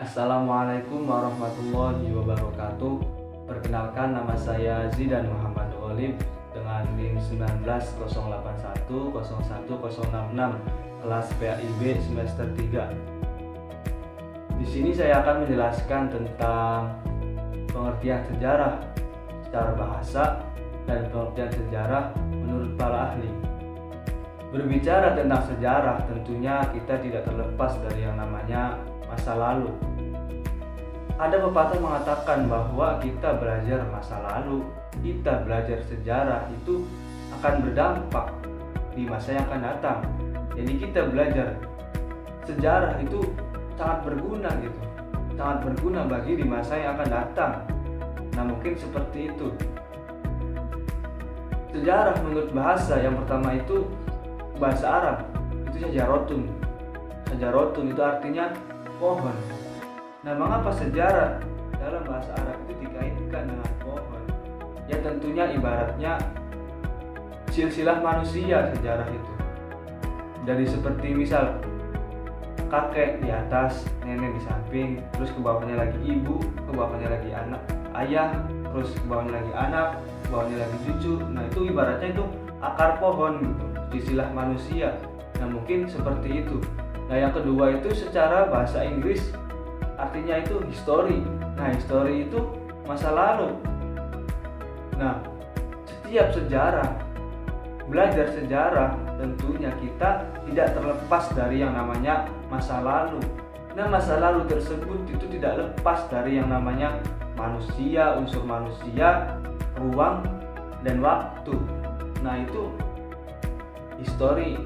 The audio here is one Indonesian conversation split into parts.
Assalamualaikum warahmatullahi wabarakatuh. Perkenalkan, nama saya Zidan Muhammad Olive dengan NIM 1908101066 kelas PAIB semester 3. Di sini saya akan menjelaskan tentang pengertian sejarah secara bahasa dan pengertian sejarah menurut para ahli. Berbicara tentang sejarah, tentunya kita tidak terlepas dari yang namanya masa lalu. Ada pepatah mengatakan bahwa kita belajar masa lalu, kita belajar sejarah itu akan berdampak di masa yang akan datang. Jadi kita belajar sejarah itu sangat berguna gitu, sangat berguna bagi di masa yang akan datang. Nah, mungkin seperti itu. Sejarah menurut bahasa yang pertama itu bahasa Arab, itu sajarotun. Sajarotun itu artinya pohon. Nah, mengapa sejarah dalam bahasa Arab itu dikaitkan dengan pohon? Ya tentunya ibaratnya silsilah manusia sejarah itu. Jadi seperti misal kakek di atas, nenek di samping, terus ke bawahnya lagi ibu, ke bawahnya lagi anak, ayah, terus ke bawahnya lagi anak, ke bawahnya lagi cucu. Nah, itu ibaratnya itu akar pohon gitu, silsilah manusia. Nah, mungkin seperti itu. Nah, yang kedua itu secara bahasa Inggris artinya itu history. Nah, history itu masa lalu. Nah, setiap sejarah, belajar sejarah, tentunya kita tidak terlepas dari yang namanya masa lalu. Nah, masa lalu tersebut itu tidak lepas dari yang namanya manusia, unsur manusia, ruang, dan waktu. Nah, itu history,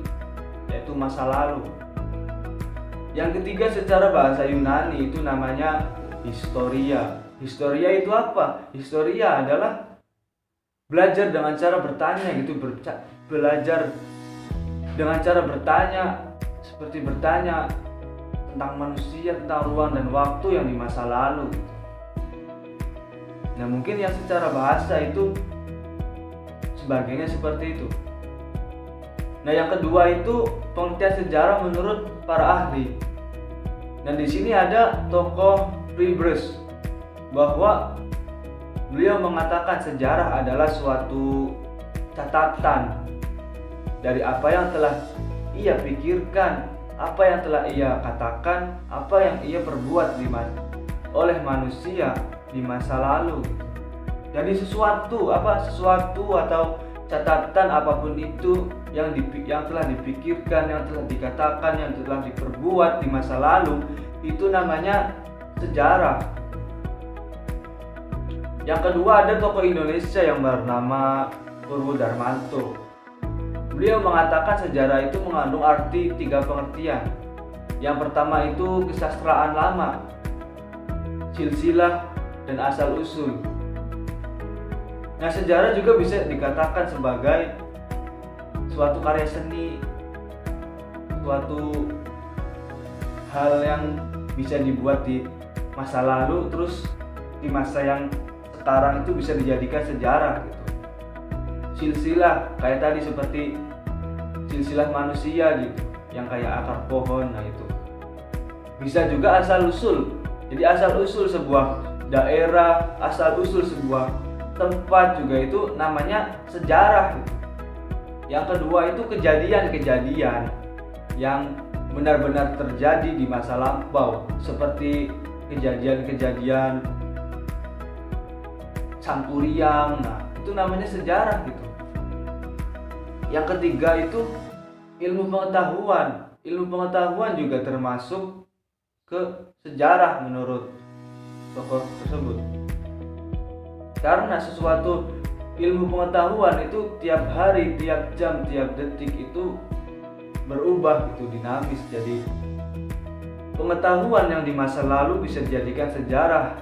yaitu masa lalu. Yang ketiga secara bahasa Yunani itu namanya historia. Historia itu apa? Historia adalah belajar dengan cara bertanya gitu, belajar dengan cara bertanya, seperti bertanya tentang manusia, tentang ruang dan waktu yang di masa lalu gitu. Nah, mungkin yang secara bahasa itu sebagainya seperti itu. Nah, yang kedua itu pengertian sejarah menurut para ahli. Nah, di sini ada tokoh Friedrich bahwa beliau mengatakan sejarah adalah suatu catatan dari apa yang telah ia pikirkan, apa yang telah ia katakan, apa yang ia perbuat oleh manusia di masa lalu. Jadi sesuatu atau catatan apapun itu yang telah dipikirkan, yang telah dikatakan, yang telah diperbuat di masa lalu, itu namanya sejarah. Yang kedua ada tokoh Indonesia yang bernama Purwo Darmanto. Beliau mengatakan sejarah itu mengandung arti 3 pengertian. Yang pertama itu kesastraan lama, silsilah, dan asal usul. Nah, sejarah juga bisa dikatakan sebagai suatu karya seni, suatu hal yang bisa dibuat di masa lalu, terus di masa yang sekarang itu bisa dijadikan sejarah gitu. Silsilah kayak tadi seperti silsilah manusia gitu, yang kayak akar pohon. Nah, itu bisa juga asal usul. Jadi asal usul sebuah daerah, asal usul sebuah tempat juga itu namanya sejarah gitu. Yang kedua itu kejadian-kejadian yang benar-benar terjadi di masa lampau, seperti kejadian-kejadian Sangkuriang. Nah, itu namanya sejarah gitu. Yang ketiga itu ilmu pengetahuan. Ilmu pengetahuan juga termasuk ke sejarah menurut tokoh tersebut. Karena sesuatu ilmu pengetahuan itu tiap hari, tiap jam, tiap detik itu berubah gitu, dinamis. Jadi pengetahuan yang di masa lalu bisa dijadikan sejarah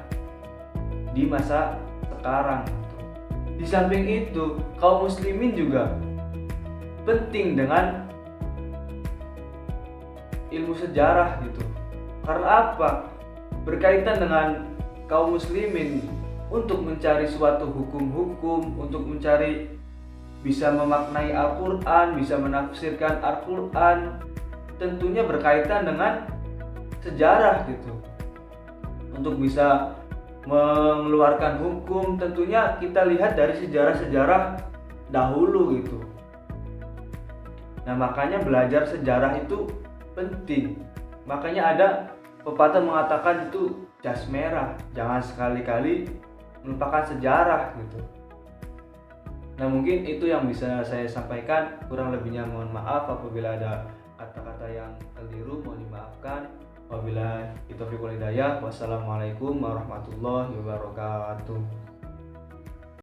di masa sekarang. Di samping itu, kaum muslimin juga penting dengan ilmu sejarah gitu. Karena apa? Berkaitan dengan kaum muslimin untuk mencari suatu hukum-hukum, untuk mencari bisa memaknai Al-Quran, bisa menafsirkan Al-Quran, tentunya berkaitan dengan sejarah gitu. untuk bisa mengeluarkan hukum, tentunya kita lihat dari sejarah-sejarah dahulu gitu. Nah, makanya belajar sejarah itu penting. Makanya ada pepatah mengatakan itu jas merah, jangan sekali-kali melupakan sejarah gitu. Nah, mungkin itu yang bisa saya sampaikan. Kurang lebihnya mohon maaf apabila ada kata-kata yang keliru, mohon dimaafkan. Wabillahi taufiq wal hidayah. Wassalamualaikum warahmatullahi wabarakatuh.